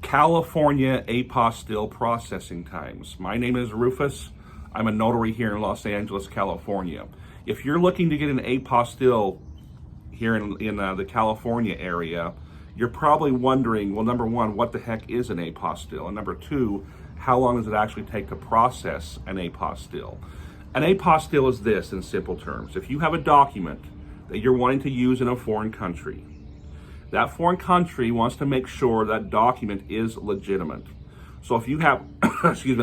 California Apostille processing times. My name is Rufus. I'm a notary here in Los Angeles, California. If you're looking to get an apostille here in the California area, you're probably wondering, well, number one, what the heck is an apostille? And number two, how long does it actually take to process an apostille? An apostille is this in simple terms. If you have a document that you're wanting to use in a foreign country, that foreign country wants to make sure that document is legitimate. So if you have,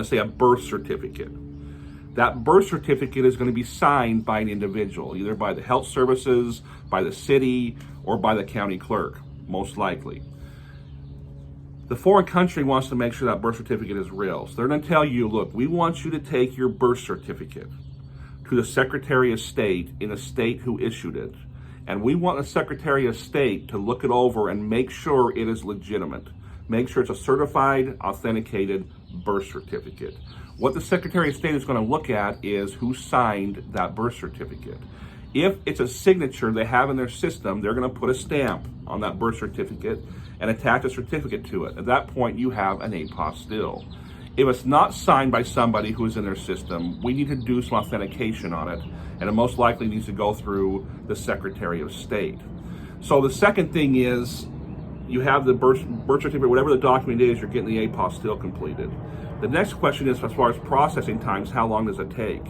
say a birth certificate, that birth certificate is going to be signed by an individual, either by the health services, by the city, or by the county clerk, most likely. The foreign country wants to make sure that birth certificate is real. So they're going to tell you, look, we want you to take your birth certificate to the Secretary of State in the state who issued it. And we want the Secretary of State to look it over and make sure it is legitimate. Make sure it's a certified, authenticated birth certificate. What the Secretary of State is going to look at is who signed that birth certificate. If it's a signature they have in their system, they're going to put a stamp on that birth certificate and attach a certificate to it. At that point, you have an apostille. If it's not signed by somebody who is in their system, we need to do some authentication on it, and it most likely needs to go through the Secretary of State. So the second thing is, you have the birth certificate, whatever the document is, you're getting the apostille completed. The next question is, as far as processing times, how long does it take?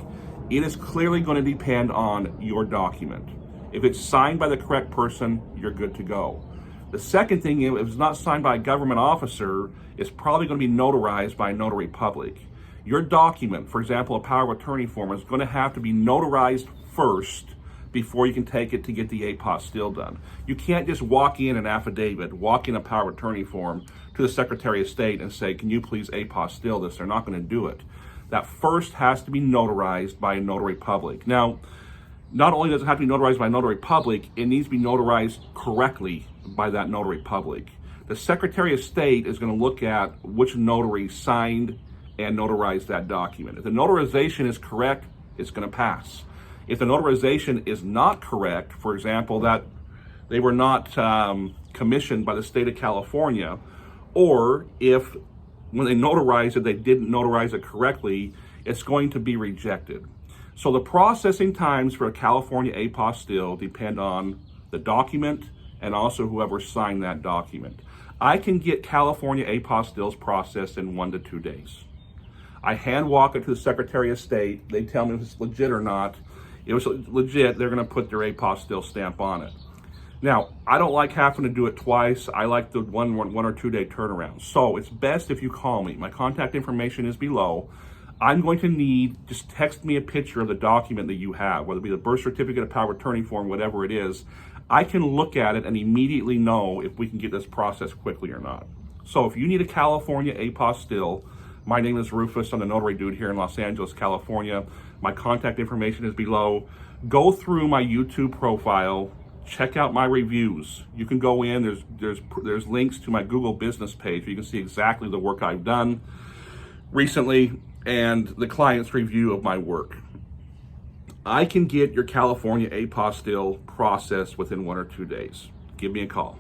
It is clearly going to depend on your document. If it's signed by the correct person, you're good to go. The second thing, if it's not signed by a government officer, it's probably going to be notarized by a notary public. Your document, for example, a power of attorney form, is going to have to be notarized first before you can take it to get the apostille done. You can't just walk in an affidavit, walk in a power of attorney form to the Secretary of State and say, can you please apostille this? They're not going to do it. That first has to be notarized by a notary public. Now, not only does it have to be notarized by a notary public, it needs to be notarized correctly by that notary public. The Secretary of State is going to look at which notary signed and notarized that document. If the notarization is correct, it's going to pass. If the notarization is not correct, for example, that they were not commissioned by the state of California, or if when they notarized it, they didn't notarize it correctly, it's going to be rejected. So the processing times for a California apostille depend on the document and also whoever signed that document. I can get California apostilles processed in 1 to 2 days. I hand walk it to the Secretary of State. They tell me if it's legit or not. If it's legit, they're going to put their apostille stamp on it. Now, I don't like having to do it twice. I like the one or 2 day turnaround. So it's best if you call me. My contact information is below. I'm going to need, just text me a picture of the document that you have, whether it be the birth certificate, a power of attorney form, whatever it is. I can look at it and immediately know if we can get this processed quickly or not. So if you need a California apostille, my name is Rufus. I'm the notary dude here in Los Angeles, California. My contact information is below. Go through my YouTube profile. Check out my reviews. You can go in. There's links to my Google business page. You can see exactly the work I've done recently and the client's review of my work. I can get your California apostille processed within 1 or 2 days. Give me a call.